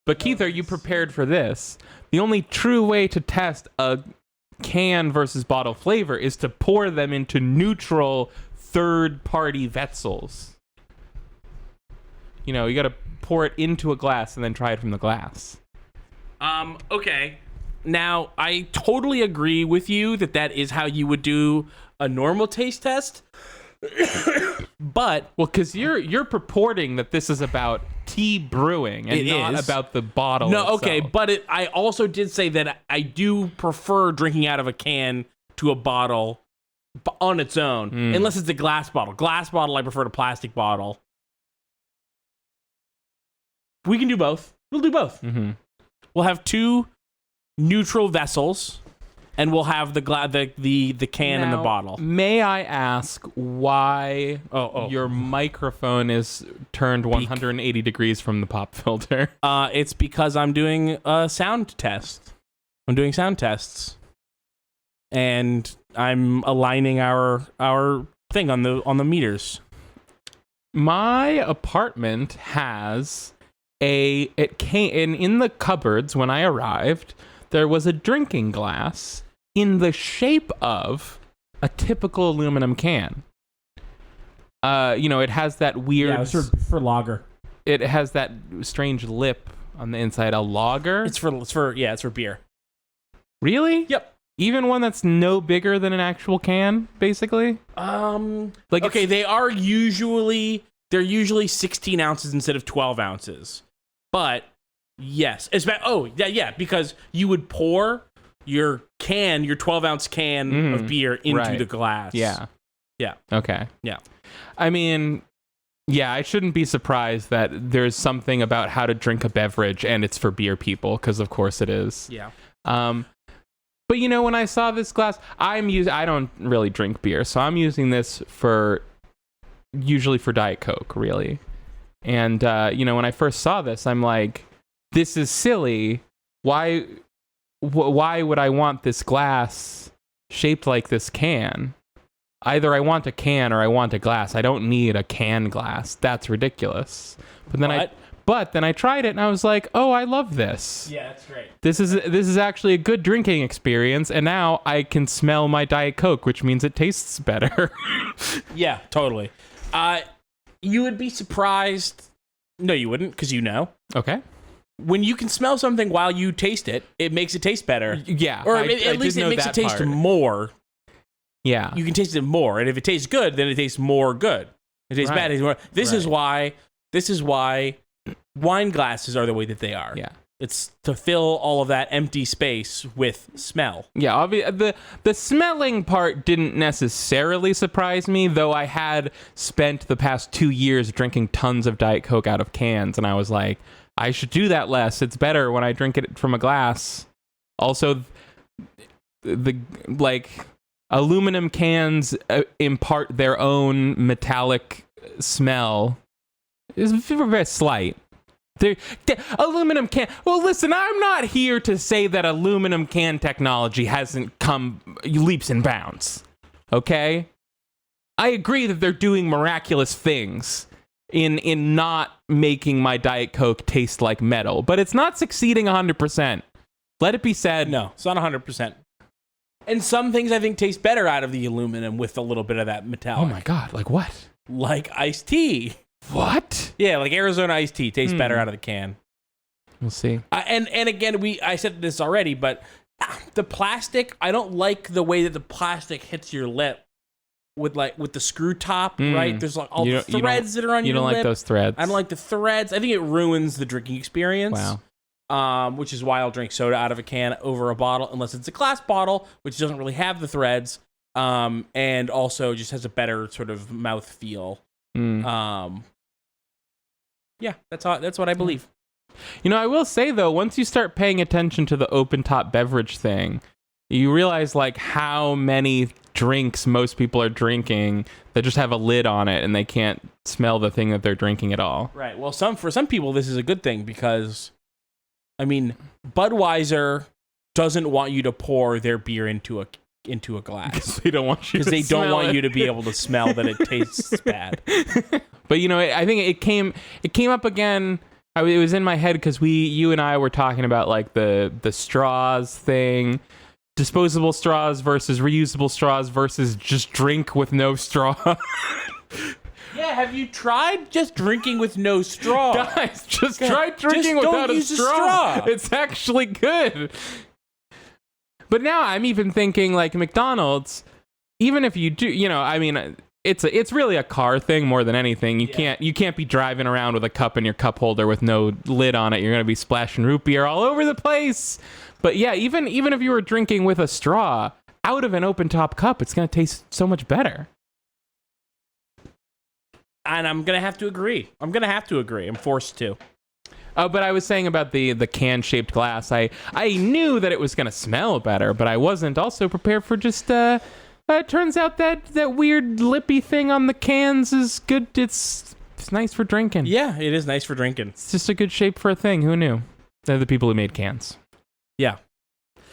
But Keith, are you prepared for this? The only true way to test a can versus bottle flavor is to pour them into neutral third-party vessels. You know, you got to pour it into a glass and then try it from the glass. Okay. Now, I totally agree with you that is how you would do a normal taste test. But because you're purporting that this is about tea brewing and not about the bottle. No, itself. okay, but I also did say that I do prefer drinking out of a can to a bottle on its own, unless it's a glass bottle. Glass bottle, I prefer to plastic bottle. We can do both. We'll do both. Mm-hmm. We'll have two neutral vessels. And we'll have the can now, and the bottle. May I ask why your microphone is turned 180 degrees from the pop filter? It's because I'm doing a sound test. I'm doing sound tests, and I'm aligning our thing on the meters. My apartment has it came in the cupboards when I arrived. There was a drinking glass in the shape of a typical aluminum can. It has that weird... Yeah, it's for lager. It has that strange lip on the inside. A lager? It's for beer. Really? Yep. Even one that's no bigger than an actual can, basically? Okay, they're usually 16 ounces instead of 12 ounces. But... Yes. Because you would pour your 12-ounce can of beer into the glass. Yeah. Yeah. Okay. Yeah. I mean, yeah, I shouldn't be surprised that there's something about how to drink a beverage and it's for beer people, because of course it is. Yeah. But when I saw this glass, I don't really drink beer, so I'm using this usually for Diet Coke, really. And, when I first saw this, I'm like, this is silly. Why would I want this glass shaped like this can? Either I want a can or I want a glass. I don't need a can glass. That's ridiculous. But then I tried it and I was like, oh, I love this. Yeah, that's great. This is actually a good drinking experience, and now I can smell my Diet Coke, which means it tastes better. Yeah, totally. You would be surprised. No, you wouldn't, because you know. Okay. When you can smell something while you taste it, it makes it taste better. Yeah. Or at least it makes it taste more. Yeah. You can taste it more. And if it tastes good, then it tastes more good. If it tastes bad, it tastes more. This is why wine glasses are the way that they are. Yeah. It's to fill all of that empty space with smell. Yeah, the smelling part didn't necessarily surprise me, though I had spent the past 2 years drinking tons of Diet Coke out of cans, and I was like, I should do that less. It's better when I drink it from a glass. Also, aluminum cans impart their own metallic smell. It's very slight. Aluminum can... Well, listen, I'm not here to say that aluminum can technology hasn't come leaps and bounds. Okay? I agree that they're doing miraculous things in not making my Diet Coke taste like metal, but it's not succeeding 100%. Let it be said. No, it's not 100%. And some things I think taste better out of the aluminum with a little bit of that metallic. Oh my God, like what? Like iced tea. What? Yeah, like Arizona iced tea tastes better out of the can. We'll see. And again, I said this already, but the plastic, I don't like the way that the plastic hits your lip with the screw top, right? There's like all the threads that are on your lip. You don't like those threads. I don't like the threads. I think it ruins the drinking experience. Wow. Which is why I'll drink soda out of a can over a bottle, unless it's a glass bottle, which doesn't really have the threads, and also just has a better sort of mouth feel. Yeah, that's what I believe. I will say though, once you start paying attention to the open top beverage thing, you realize like how many drinks most people are drinking that just have a lid on it and they can't smell the thing that they're drinking at all. Right. Well, for some people this is a good thing because, I mean, Budweiser doesn't want you to pour their beer into a glass. They don't want you because they don't want you to be able to smell that it tastes bad. But I think it came up again It was in my head because you and I were talking about like the straws thing, disposable straws versus reusable straws versus just drink with no straw. Yeah, have you tried just drinking with no straw? Guys, just try drinking just without don't a use straw. It's actually good. But now I'm even thinking like McDonald's, even if you do, I mean, it's really a car thing more than anything. You can't be driving around with a cup in your cup holder with no lid on it. You're going to be splashing root beer all over the place. But yeah, even if you were drinking with a straw out of an open top cup, it's going to taste so much better. And I'm going to have to agree. I'm forced to. Oh, but I was saying about the can-shaped glass. I knew that it was going to smell better, but I wasn't also prepared for just... it turns out that weird lippy thing on the cans is good. It's nice for drinking. Yeah, it is nice for drinking. It's just a good shape for a thing. Who knew? They're the people who made cans. Yeah.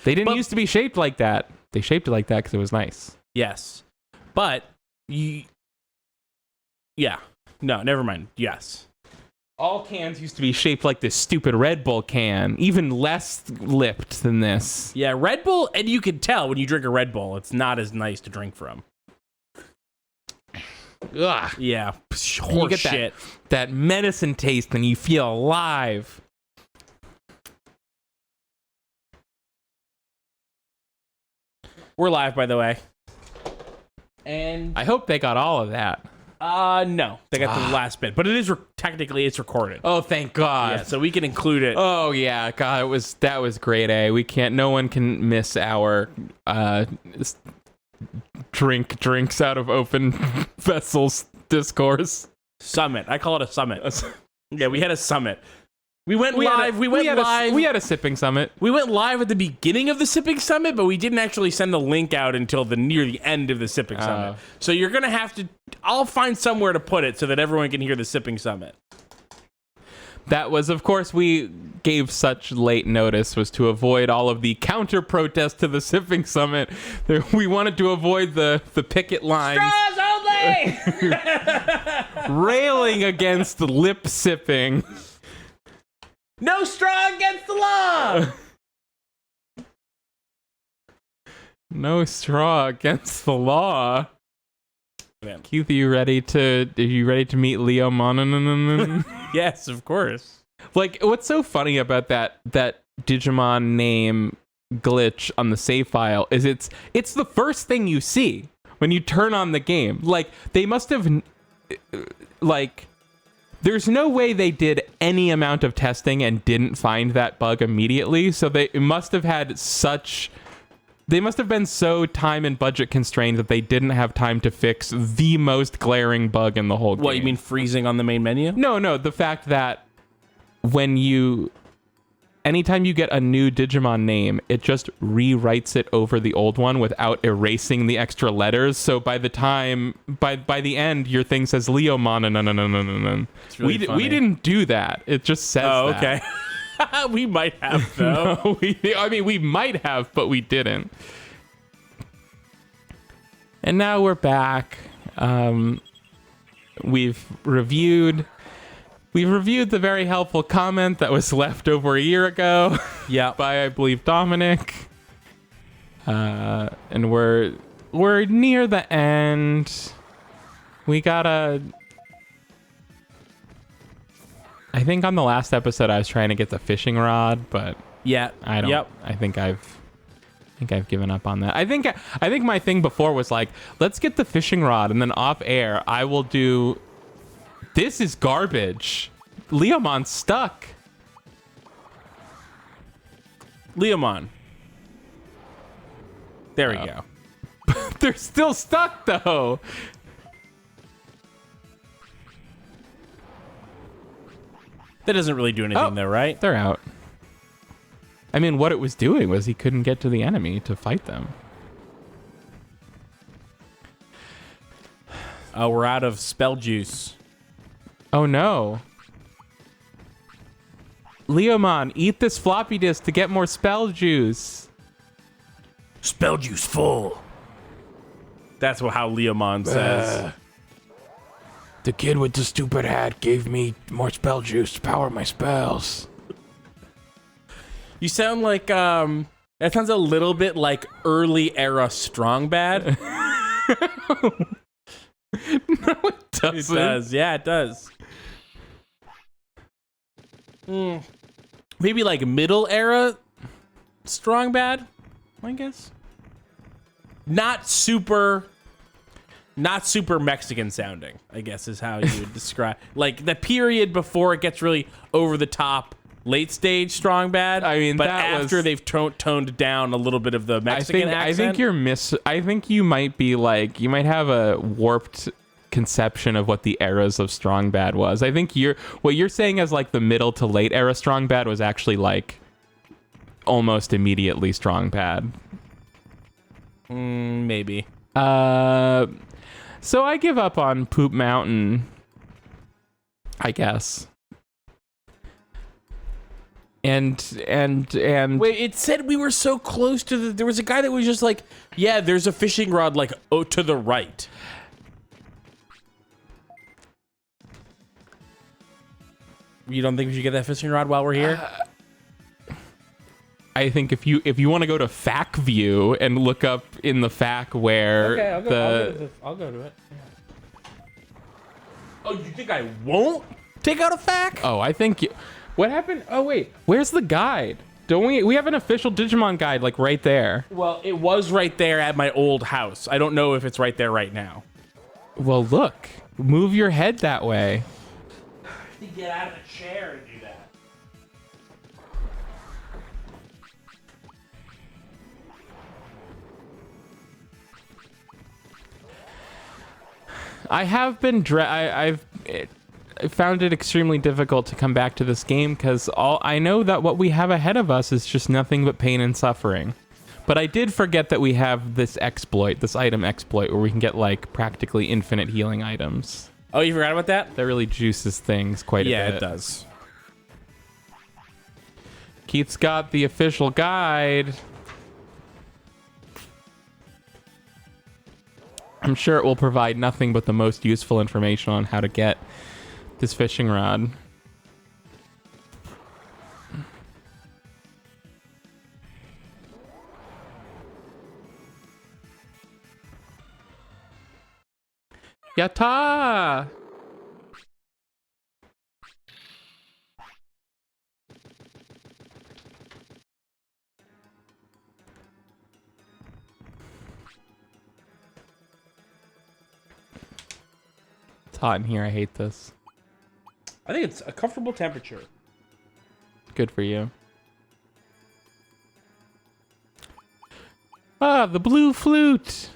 They didn't used to be shaped like that. They shaped it like that because it was nice. Yes. But... Yeah. No, never mind. Yes. All cans used to be shaped like this stupid Red Bull can, even less lipped than this. Yeah, Red Bull, and you can tell when you drink a Red Bull, it's not as nice to drink from. Ugh. Yeah, You get shit. that medicine taste and you feel alive. We're live, by the way. And I hope they got all of that. no, they got the last bit, but it is technically it's recorded. Oh, thank God. Yeah, so we can include it. Oh yeah, God, that was grade A. No one can miss our drinks out of open vessels discourse. Summit. I call it a summit. Yeah, we had a summit. We went live. We had a sipping summit. We went live at the beginning of the sipping summit, but we didn't actually send the link out until near the end of the sipping summit. So you're gonna have to. I'll find somewhere to put it so that everyone can hear the sipping summit. That was, of course, we gave such late notice was to avoid all of the counter protests to the sipping summit. We wanted to avoid the picket lines. Straws only. Railing against lip sipping. No straw against the law. No straw against the law. Man. Keith, are you ready to meet Leomon? Yes, of course. Like, what's so funny about that Digimon name glitch on the save file is it's the first thing you see when you turn on the game. Like, they must have there's no way they did any amount of testing and didn't find that bug immediately. So they must have been so time and budget constrained that they didn't have time to fix the most glaring bug in the whole game. What, you mean freezing on the main menu? No, the fact that anytime you get a new Digimon name, it just rewrites it over the old one without erasing the extra letters. So by the end, your thing says Leomon. No. Really we didn't do that. It just says Oh, that. okay. We might have, though. No, we might have, but we didn't. And now we're back. We've reviewed the very helpful comment that was left over a year ago. Yeah. By, I believe, Dominic. And we're near the end. We gotta... I think on the last episode I was trying to get the fishing rod, but yeah, I don't. Yep. I think I've given up on that. I think my thing before was like, let's get the fishing rod, and then off air I will do. This is garbage. Leomon's stuck. Leomon. There we go. They're still stuck though. That doesn't really do anything, though, right? They're out. I mean, what it was doing was he couldn't get to the enemy to fight them. Oh, we're out of spell juice. Oh no. Leomon, eat this floppy disk to get more spell juice. Spell juice full. That's how Leomon says. The kid with the stupid hat gave me more spell juice to power my spells. You sound like that sounds a little bit like early era Strong Bad. No, it doesn't. It does. Yeah, it does. Maybe like middle era Strong Bad, I guess. Not super Mexican sounding, I guess is how you would describe. Like the period before it gets really over the top, late stage Strong Bad. I mean, but that after was, they've toned down a little bit of the Mexican accent. I think you might be like, you might have a warped conception of what the eras of Strong Bad was. I think what you're saying as like the middle to late era Strong Bad was actually like almost immediately Strong Bad. Maybe. So I give up on Poop Mountain, I guess. And wait, it said we were so close to there was a guy that was just like, yeah, there's a fishing rod like to the right. You don't think we should get that fishing rod while we're here? I think if you want to go to FAQ view and look up in the FAQ where I'll go to it. Yeah. Oh, you think I won't take out a FAQ? Oh, I think what happened? Oh wait, where's the guide? Don't we have an official Digimon guide like right there? Well, it was right there at my old house. I don't know if it's right there right now. Well, look, move your head that way. To get out of the chair and do that. I have been I've found it extremely difficult to come back to this game because I know that what we have ahead of us is just nothing but pain and suffering. But I did forget that we have this item exploit, where we can get like practically infinite healing items. Oh, you forgot about that? That really juices things quite a bit. Yeah, it does. Keith's got the official guide. I'm sure it will provide nothing but the most useful information on how to get this fishing rod. Yatta! It's hot in here. I hate this. I think it's a comfortable temperature. Good for you. Ah, the blue flute!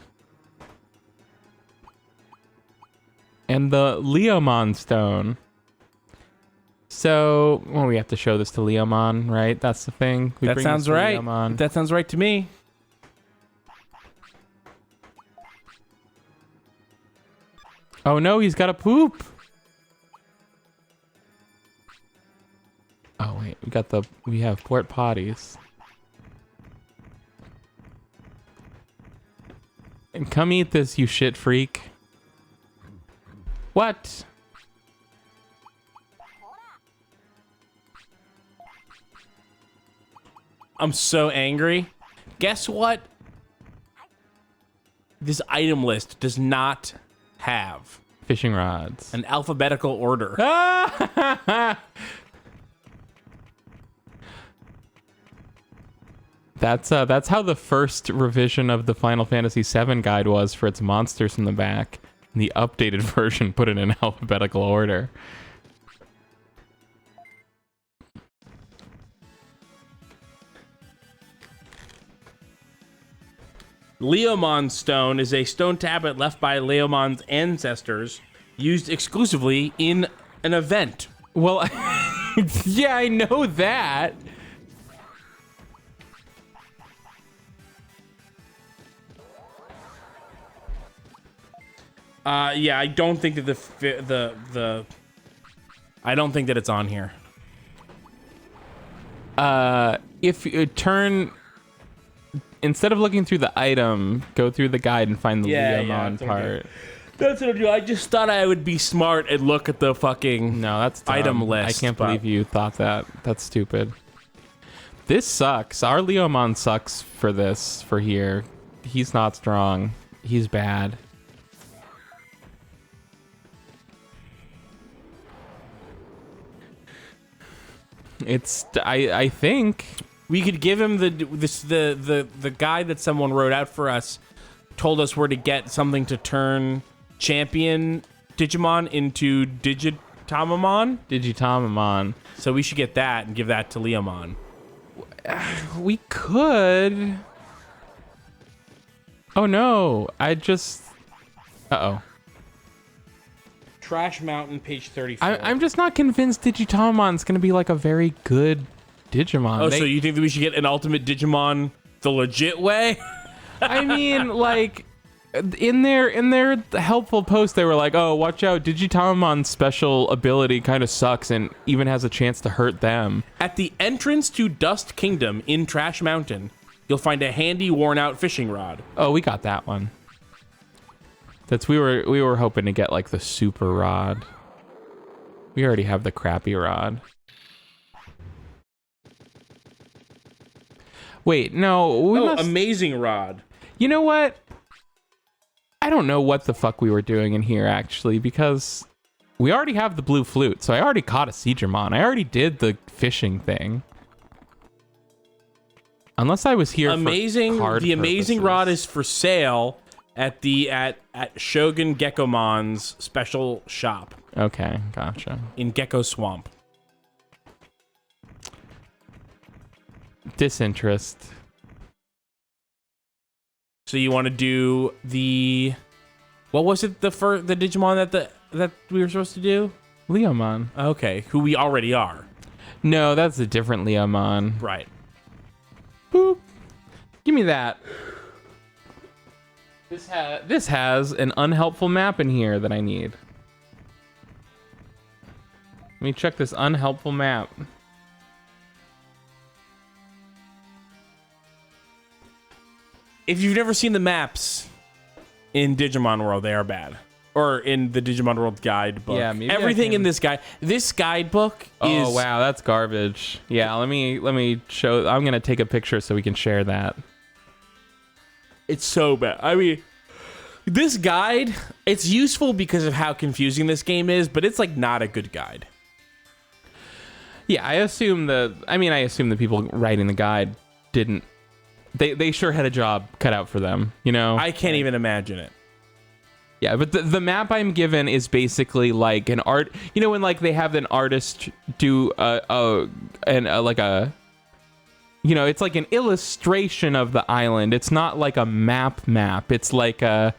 And the Leomon stone. So, well, we have to show this to Leomon, right? That's the thing. That sounds right. Leomon. That sounds right to me. Oh no, he's got a poop. Oh wait, we have port potties. And come eat this, you shit freak. What? I'm so angry. Guess what? This item list does not have Fishing rods. an alphabetical order. That's how the first revision of the Final Fantasy VII guide was for its monsters in the back. And the updated version put it in alphabetical order. Leomon stone is a stone tablet left by Leomon's ancestors, used exclusively in an event. Well, yeah, I know that. Yeah, I don't think that I don't think that it's on here. If you instead of looking through the item, go through the guide and find the Leomon part. That's what I'm doing. I just thought I would be smart and look at the fucking No, that's dumb. item list. I can't believe you thought that. That's stupid. This sucks. Our Leomon sucks for here. He's not strong. He's bad. I think we could give him the guide that someone wrote out for us. Told us where to get something to turn champion Digimon into Digitamamon. So we should get that and give that to Leomon. We could. Oh no! Uh-oh. Trash Mountain, page 34. I'm just not convinced Digitamon's gonna be like a very good Digimon. Oh, so you think that we should get an ultimate Digimon the legit way? I mean, like, in their helpful post, they were like, "Oh, watch out! Digitamon's special ability kind of sucks and even has a chance to hurt them." At the entrance to Dust Kingdom in Trash Mountain, you'll find a handy, worn-out fishing rod. Oh, we got that one. We were hoping to get like the super rod. We already have the crappy rod. Wait, no, amazing rod. You know what? I don't know what the fuck we were doing in here, actually, because we already have the blue flute, so I already caught a Seedramon. I already did the fishing thing. Unless I was here for card the amazing purposes. rod is for sale at Shogun Geckomon's special shop. Okay, gotcha. In Gecko Swamp. Disinterest. So you want to do what was it, the Digimon that we were supposed to do? Leomon. Okay, who we already are. No, that's a different Leomon. Right. Boop. Give me that. This has an unhelpful map in here that I need. Let me check this unhelpful map. If you've never seen the maps in Digimon World, they are bad. Or in the Digimon World guidebook. Yeah, maybe everything in this guidebook is... Oh wow, that's garbage. Yeah, let me show. I'm gonna take a picture so we can share that. It's so bad. I mean, this guide, it's useful because of how confusing this game is, but it's like not a good guide. Yeah, I assume the people writing the guide didn't. They sure had a job cut out for them, you know? I can't even imagine it. Yeah, but the map I'm given is basically like an art. You know when like they have an artist do it's like an illustration of the island. It's not like a map. It's like I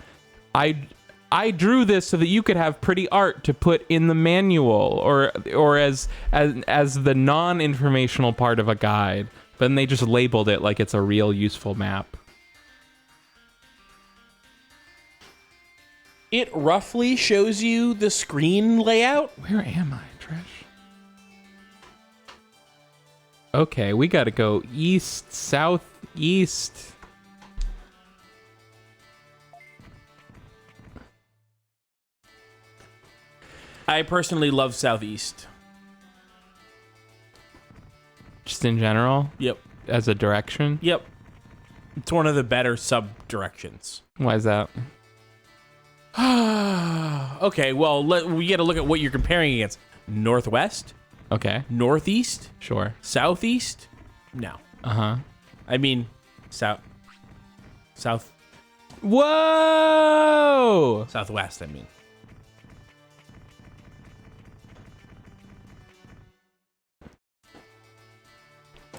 drew this so that you could have pretty art to put in the manual or as the non-informational part of a guide. But then they just labeled it like it's a real useful map. It roughly shows you the screen layout. Where am I, Trish? Okay, we gotta go east, southeast. I personally love Southeast. Just in general? Yep. As a direction? Yep. It's one of the better sub-directions. Why is that? Okay, well, we got to look at what you're comparing against. Northwest? Okay. Northeast? Sure. Southeast? No. Uh-huh. I mean, South. Whoa! Southwest, I mean.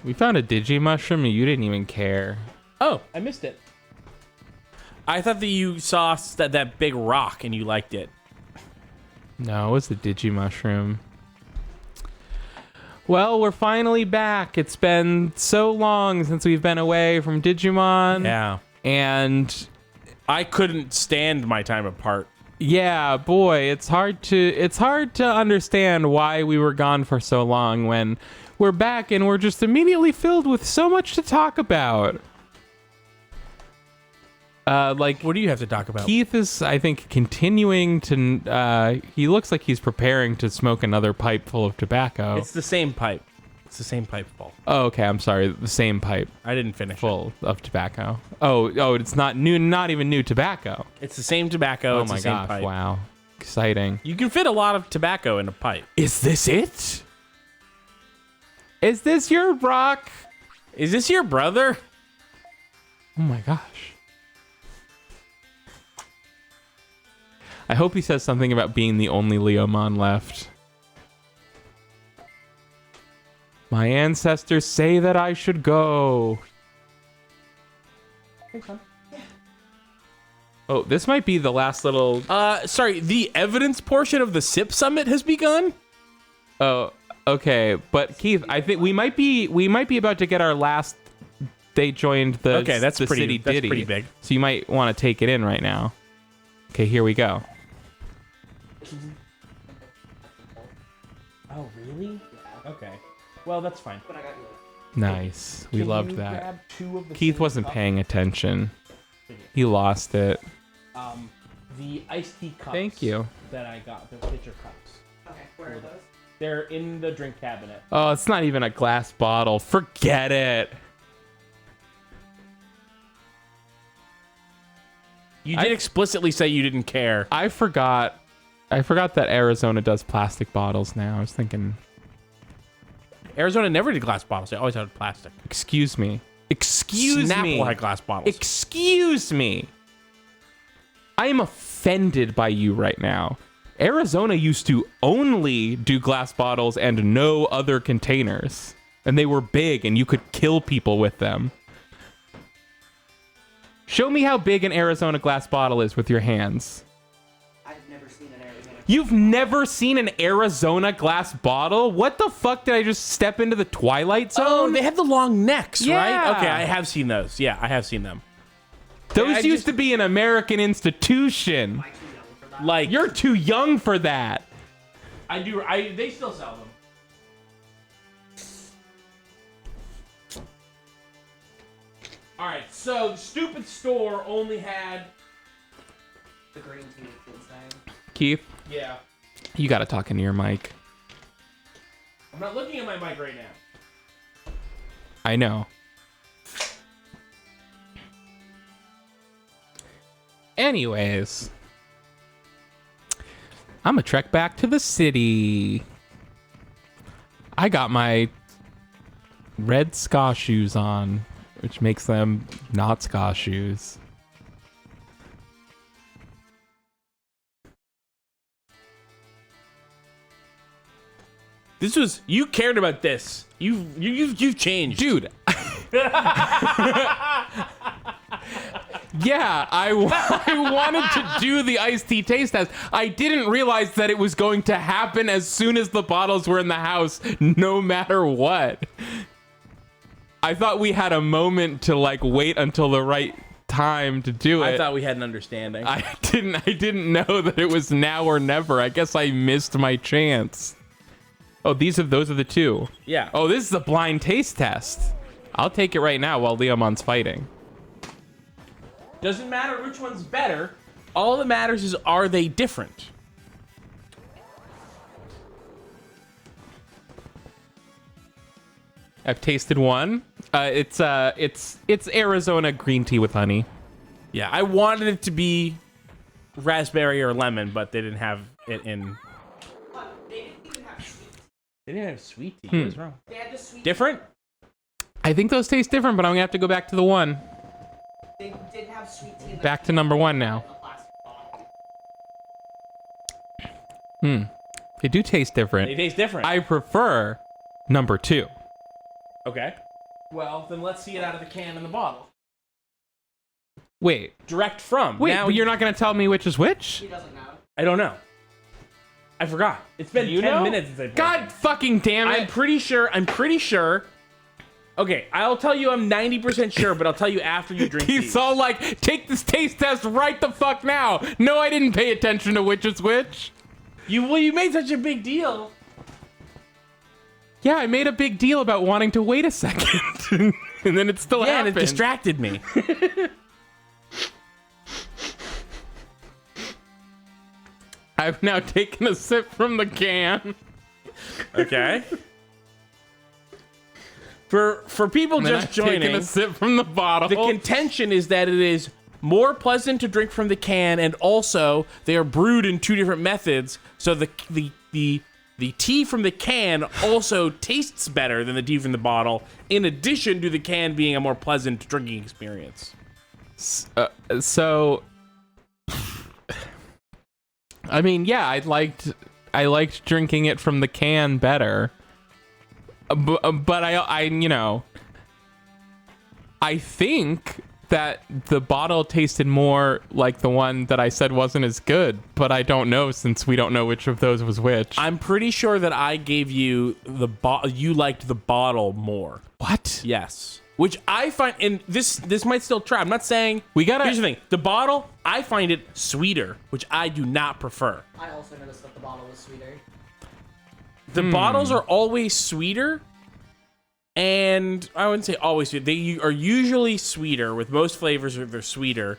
We found a Digimushroom and you didn't even care. Oh, I missed it. I thought that you saw that big rock and you liked it. No, it was the Digimushroom. Well, we're finally back. It's been so long since we've been away from Digimon. Yeah. And I couldn't stand my time apart. Yeah, boy, it's hard to understand why we were gone for so long when we're back and we're just immediately filled with so much to talk about. Like, What do you have to talk about? Keith is, I think, continuing to. He looks like he's preparing to smoke another pipe full of tobacco. It's the same pipe. It's the same pipe full. Oh, okay. I'm sorry. The same pipe I didn't finish full of tobacco. Oh, it's not new. Not even new tobacco. It's the same tobacco. Oh it's my the same gosh! pipe. Wow, exciting. You can fit a lot of tobacco in a pipe. Is this it? Is this your rock? Is this your brother? Oh my gosh. I hope he says something about being the only Leomon left. My ancestors say that I should go. Oh, this might be the last little... Sorry, the evidence portion of the SIP summit has begun? Oh, okay. But Keith, I think we might be about to get our last... They joined the, Okay, that's the pretty- city that's Diddy. pretty big. So you might want to take it in right now. Okay, here we go. Oh, really? Okay. Well, that's fine. Nice. We Can loved you that. grab 2 of the Keith same wasn't cup? paying attention. He lost it. The iced tea cups. Thank you. That I got, the pitcher cups. Okay, where are those? They're in the drink cabinet. Oh, it's not even a glass bottle. Forget it. You did explicitly say you didn't care. I forgot that Arizona does plastic bottles now. I was thinking, Arizona never did glass bottles. They always had plastic. excuse me. Excuse Snapple me. had glass bottles. Excuse me. I am offended by you right now. Arizona used to only do glass bottles and no other containers. And they were big and you could kill people with them. Show me how big an Arizona glass bottle is with your hands. I've never seen an Arizona. You've never seen an Arizona glass bottle? What the fuck? Did I just step into the Twilight Zone? Oh, they have the long necks, Yeah. right? Okay, I have seen those. Yeah, I have seen them. Those I used just- to be an American institution. Am I too young for that? Like You're too young for that. they still sell them. All right, so the stupid store only had The green tea with ginseng. Keith, yeah. you gotta talk into your mic. I'm not looking at my mic right now. I know. Anyways, I'm gonna trek back to the city. I got my red ska shoes on, which makes them not ska shoes. This was you cared about this. You've changed, Dude. Yeah, I wanted to do the iced tea taste test. I didn't realize that it was going to happen as soon as the bottles were in the house, no matter what. I thought we had a moment to like wait until the right time to do it. I thought we had an understanding. I didn't know that it was now or never. I guess I missed my chance. Oh, those are the two. Yeah. Oh, this is a blind taste test. I'll take it right now while Leomon's fighting. Doesn't matter which one's better. All that matters is, are they different? I've tasted one. It's Arizona green tea with honey. Yeah, I wanted it to be raspberry or lemon, but they didn't have it in. What? They didn't even have sweet. They didn't have sweet tea. What's wrong? They had the sweet. Different? I think those taste different, but I'm gonna have to go back to the one. They didn't have sweet tea. In the Back to number one now. a plastic bottle. They do taste different. They taste different. I prefer number two. Okay. Well, then let's see it out of the can and the bottle. Wait, Direct from. wait, Now but you're not gonna tell me which is which? She doesn't know. I don't know. I forgot. It's been You 10 know? minutes since I played. God fucking damn it! I'm pretty sure. Okay, I'll tell you I'm 90% sure, but I'll tell you after you drink He's these. all like, take this taste test right the fuck now. No, I didn't pay attention to which is which. You made such a big deal. Yeah, I made a big deal about wanting to wait a second. And then it still Yeah, and happened. it distracted me. I've now taken a sip from the can. Okay. For people And then just I've joining, taken a sip from the bottle. the contention is that it is more pleasant to drink from the can, and also they are brewed in 2 different methods. So the tea from the can also tastes better than the tea from the bottle, in addition to the can being a more pleasant drinking experience. So, I mean, yeah, I liked drinking it from the can better. But I you know, I think that the bottle tasted more like the one that I said wasn't as good, but I don't know since we don't know which of those was which. I'm pretty sure that I gave you you liked the bottle more. What? Yes. Which I find, and this might still try. I'm not saying We gotta- Here's the thing: the bottle, I find it sweeter, which I do not prefer. I also noticed that the bottle was sweeter. The bottles are always sweeter, and I wouldn't say always sweet. They are usually sweeter. With most flavors, they're sweeter,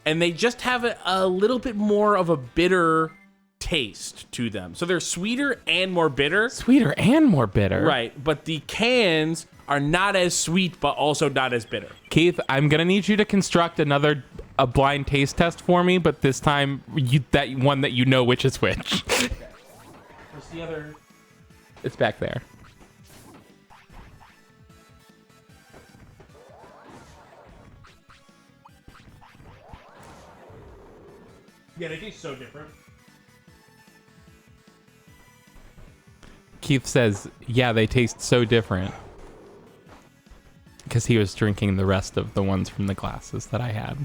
and they just have a little bit more of a bitter taste to them. So they're sweeter and more bitter. Sweeter and more bitter. Right, but the cans are not as sweet, but also not as bitter. Keith, I'm gonna need you to construct a blind taste test for me, but this time that one that you know which is which. What's the other? It's back there. Yeah, they taste so different. Keith says, yeah, they taste so different. Because he was drinking the rest of the ones from the glasses that I had.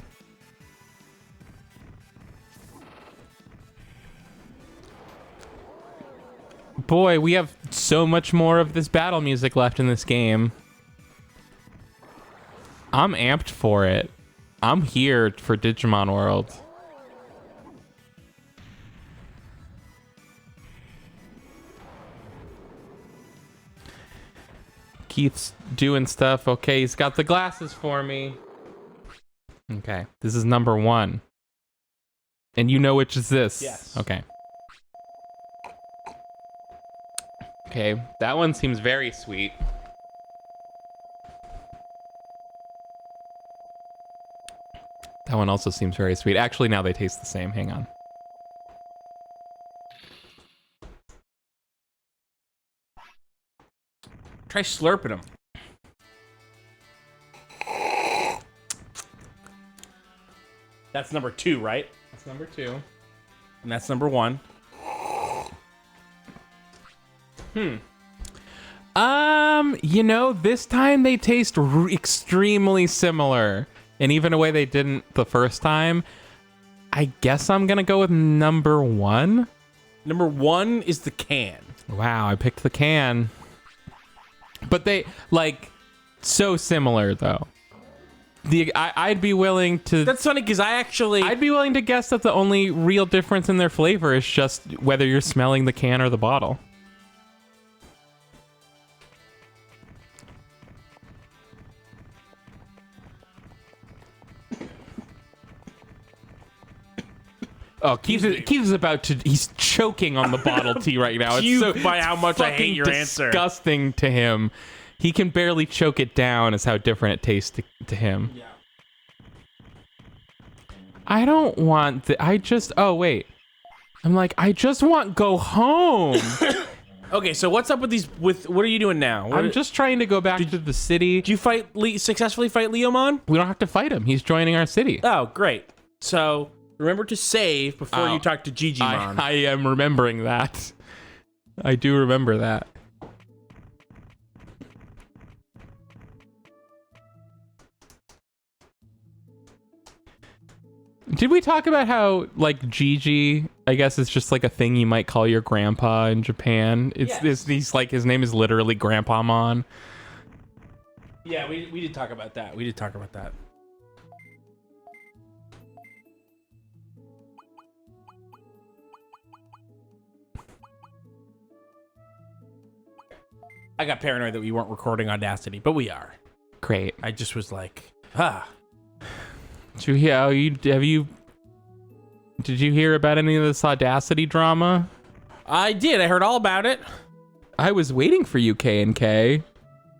Boy, we have so much more of this battle music left in this game. I'm amped for it. I'm here for Digimon World. Keith's doing stuff. Okay, he's got the glasses for me. Okay, this is number 1. And you know which is this? Yes. Okay. Okay, that one seems very sweet. That one also seems very sweet. Actually, now they taste the same. Hang on. Try slurping them. That's number 2, right? That's number 2. And that's number 1. You know, this time they taste extremely similar. And even a way they didn't the first time. I guess I'm gonna go with number 1. Number 1 is the can. Wow, I picked the can. But they, like, so similar, though. I'd be willing to... That's funny because I'd be willing to guess that the only real difference in their flavor is just whether you're smelling the can or the bottle. Oh, Keith is about to... He's choking on the bottle tea right now. It's so by how much I hate fucking your answer. disgusting to him. He can barely choke it down as how different it tastes to him. Yeah. I don't want... Oh, wait. I'm like, I just want go home. Okay, so what's up with these? What are you doing now? I'm just trying to go back to the city. Did you successfully fight Leomon? We don't have to fight him. He's joining our city. Oh, great. So remember to save before you talk to Digimon. I am remembering that. I do remember that. Did we talk about how, like, Gigi, I guess, is just like a thing you might call your grandpa in Japan? He's like, his name is literally Grandpa-mon. Yeah, we did talk about that. I got paranoid that we weren't recording Audacity, but we are. Great. I just was like, Have you Did you hear about any of this Audacity drama? I did. I heard all about it. I was waiting for you, K&K.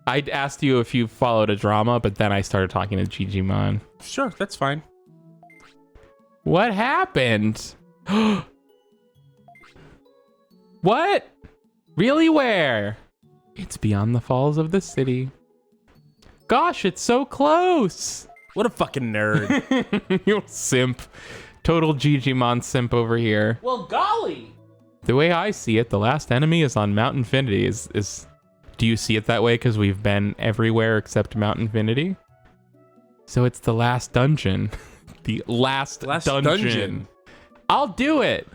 I asked you if you followed a drama, but then I started talking to Digimon. Sure, that's fine. What happened? What? Really, where? It's beyond the falls of the city. Gosh, it's so close. What a fucking nerd. You simp. Total Digimon simp over here. Well, golly. The way I see it, the last enemy is on Mount Infinity. Is do you see it that way? Because we've been everywhere except Mount Infinity. So it's the last dungeon. The last dungeon. I'll do it.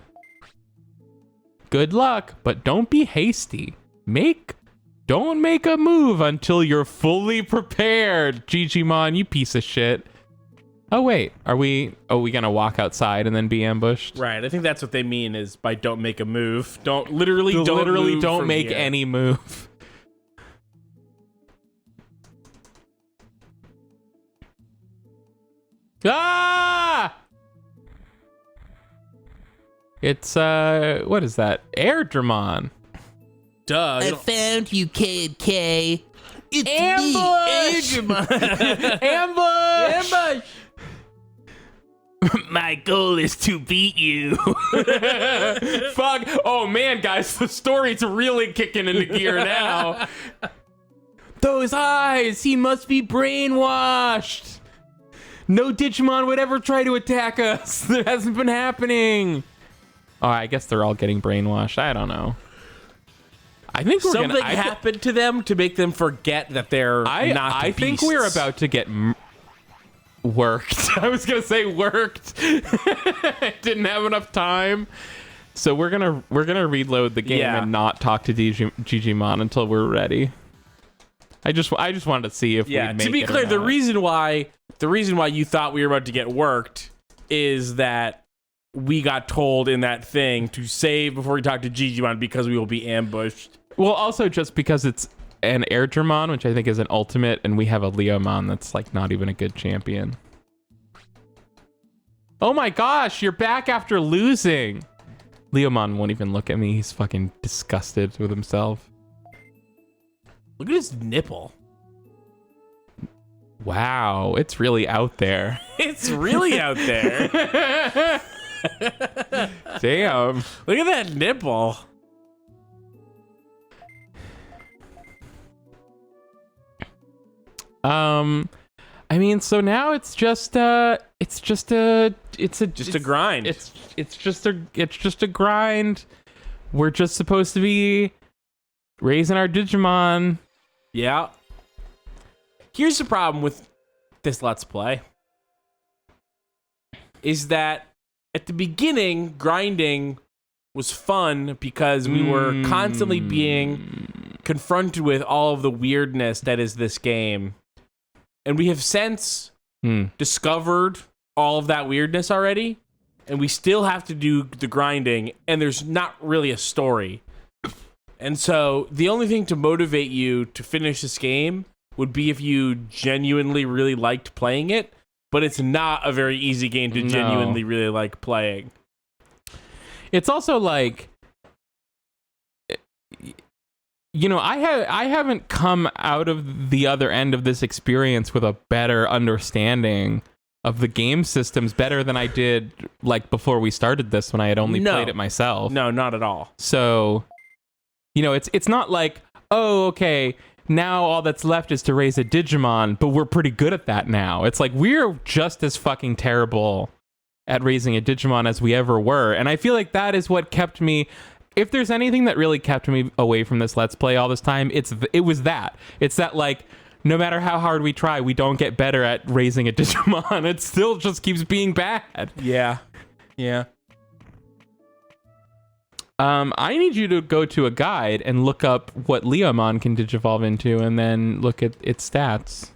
Good luck, but don't be hasty. Don't make a move until you're fully prepared, Digimon, you piece of shit. Oh wait, are we gonna walk outside and then be ambushed? Right, I think that's what they mean is by don't make a move. Don't make any move. Ah! It's what is that? Airdramon. Duh. I found you, K&K. It's Ambush! me, Digimon. Ambush! My goal is to beat you. Fuck. Oh man, guys, the story's really kicking into gear now. Those eyes, he must be brainwashed. No Digimon would ever try to attack us. That hasn't been happening. Oh, I guess they're all getting brainwashed. I don't know. I think something happened to them to make them forget that they're not the I think we're about to get worked. I was gonna say worked. I didn't have enough time. So we're gonna reload the game and not talk to Digimon until we're ready. I just wanted to see if we'd make it. To be clear, the reason why you thought we were about to get worked is that we got told in that thing to save before we talk to Digimon because we will be ambushed. Well, also just because it's an Airdramon, which I think is an ultimate, and we have a Leomon that's like not even a good champion. Oh my gosh, you're back after losing. Leomon won't even look at me. He's fucking disgusted with himself. Look at his nipple. Wow, it's really out there. It's really out there. Damn. Look at that nipple. I mean, so now it's just a grind. It's just a grind. We're just supposed to be raising our Digimon. Yeah. Here's the problem with this Let's Play. Is that at the beginning, grinding was fun because we were constantly being confronted with all of the weirdness that is this game. And we have since discovered all of that weirdness already. And we still have to do the grinding. And there's not really a story. And so the only thing to motivate you to finish this game would be if you genuinely really liked playing it. But it's not a very easy game to genuinely really like playing. It's also like, you know, I haven't come out of the other end of this experience with a better understanding of the game systems better than I did like before we started this when I had only played it myself. No, not at all. So, you know, it's not like, oh, okay, now all that's left is to raise a Digimon, but we're pretty good at that now. It's like we're just as fucking terrible at raising a Digimon as we ever were. And I feel like that is what kept me, if there's anything that really kept me away from this Let's Play all this time, it was that. It's that, like, no matter how hard we try, we don't get better at raising a Digimon. It still just keeps being bad. Yeah. Yeah. I need you to go to a guide and look up what Leomon can digivolve into and then look at its stats.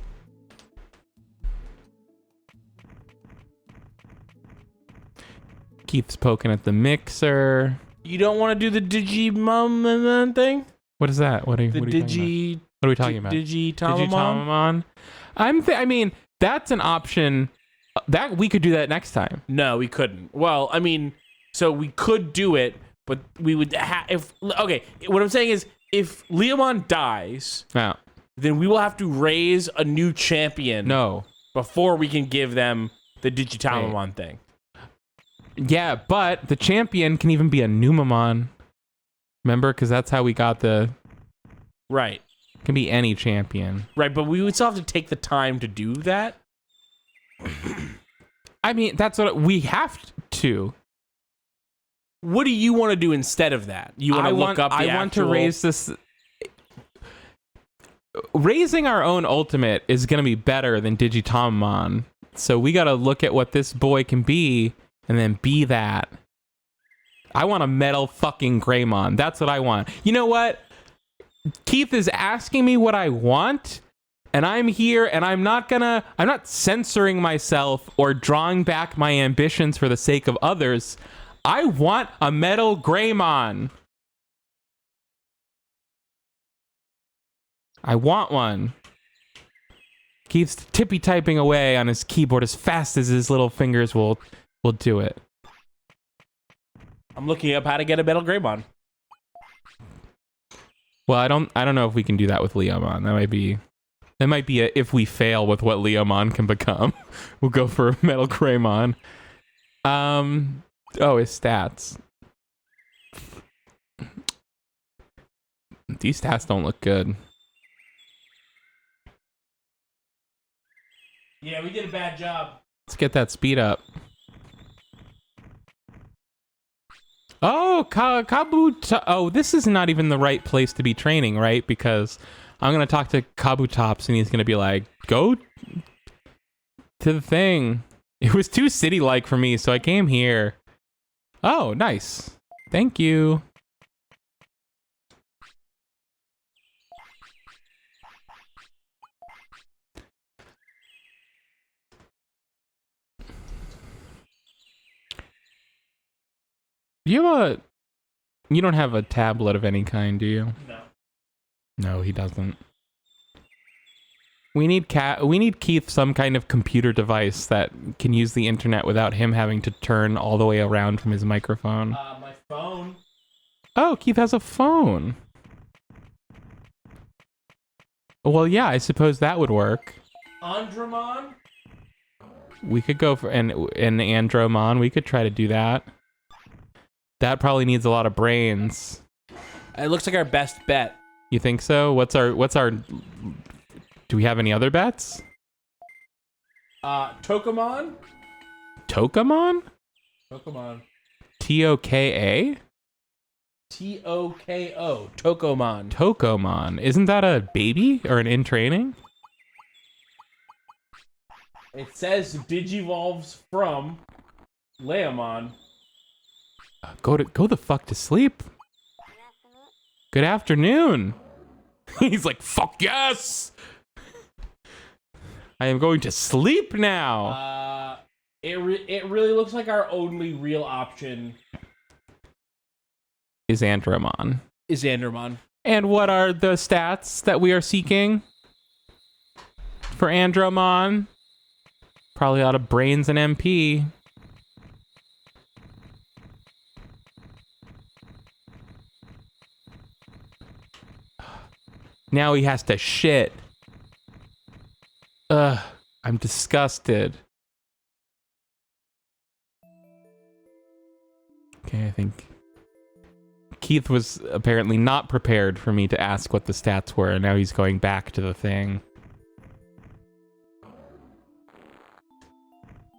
Keeps poking at the mixer. You don't want to do the Digimon thing? What is that? What are we talking about? Digitomon? Digitomon? I mean, that's an option That we could do that next time. No, we couldn't. Well, I mean, so we could do it, but we would okay, what I'm saying is if Leomon dies, No. then we will have to raise a new champion No. before we can give them the Digitamamon thing. Yeah, but the champion can even be a Numamon. Remember? Because that's how we got the... Right. Can be any champion. Right, but we would still have to take the time to do that. I mean, that's what we have to. What do you want to do instead of that? You want to look up the I want to raise this... Raising our own ultimate is going to be better than Digitamamon. So we got to look at what this boy can be and then be that. I want a metal fucking Greymon. That's what I want. You know what? Keith is asking me what I want, and I'm here, and I'm not censoring myself or drawing back my ambitions for the sake of others. I want a metal Greymon. I want one. Keith's tippy typing away on his keyboard as fast as his little fingers will do it. I'm looking up how to get a metal Greymon. Well, I don't know if we can do that with Leomon. That might be a, if we fail with what Leomon can become. We'll go for metal Greymon. Oh, his stats. These stats don't look good. Yeah, we did a bad job. Let's get that speed up. Oh, oh, this is not even the right place to be training, right? Because I'm going to talk to Kabutops and he's going to be like, go to the thing. It was too city-like for me, so I came here. Oh, nice. Thank you. You don't have a tablet of any kind, do you? No. No, he doesn't. We need Keith some kind of computer device that can use the internet without him having to turn all the way around from his microphone. My phone. Oh, Keith has a phone. Well, yeah, I suppose that would work. Andromon? We could go for an Andromon. We could try to do that. That probably needs a lot of brains. It looks like our best bet. You think so? What's our do we have any other bets? Tokamon? Tokamon? Tokamon. Toka? Toko. Tokomon. Tokomon. Isn't that a baby or an in training? It says Digivolves from Leomon. Go the fuck to sleep. Good afternoon. He's like, fuck yes. I am going to sleep now. It really looks like our only real option Is Andromon. is Andromon. And what are the stats that we are seeking for Andromon? Probably a lot of brains and MP. Now he has to shit. Ugh, I'm disgusted. Okay, I think Keith was apparently not prepared for me to ask what the stats were, and now he's going back to the thing.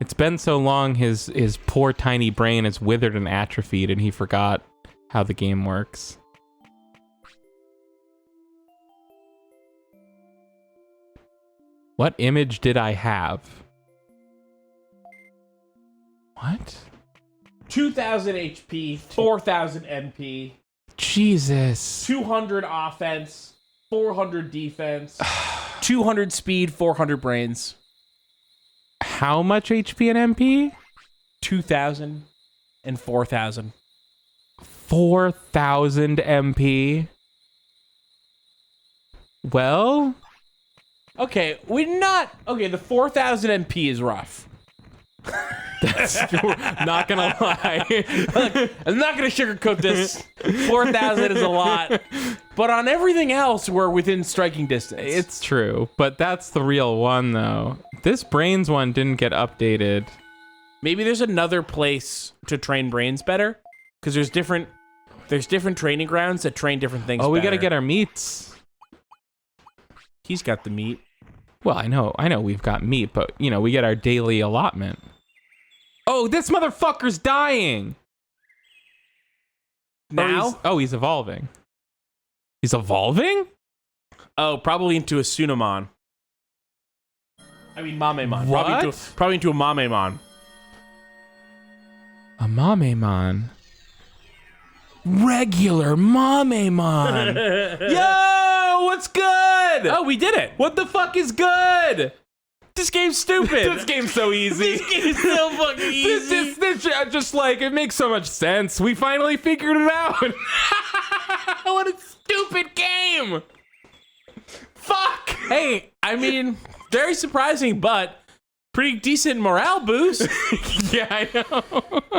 It's been so long, his poor tiny brain is withered and atrophied, and he forgot how the game works. What image did I have? What? 2,000 HP, 4,000 MP, Jesus. 200 offense, 400 defense, 200 speed, 400 brains, How much HP and MP? 2,000 and 4,000. 4,000 MP. Well, Okay, the 4,000 MP is rough. That's not gonna lie. I'm not gonna sugarcoat this. 4,000 is a lot, but on everything else, we're within striking distance. It's true, but that's the real one, though. This brains one didn't get updated. Maybe there's another place to train brains better, because there's different training grounds that train different things. Oh, we better. gotta get our meats. He's got the meat. Well, I know we've got meat, but you know, we get our daily allotment. Oh, this motherfucker's dying. Now? He's evolving. He's evolving? Oh, probably into a Sunamon. I mean, Mamemon. What? Probably into a Mamemon. A Mamemon. Regular Mamemon. Yo, what's good? Oh, we did it. What the fuck is good? This game's stupid. This game's so easy. This game's so fucking easy. This just like, it makes so much sense. We finally figured it out. What a stupid game. Fuck. Hey, I mean, very surprising, but pretty decent morale boost. Yeah, I know.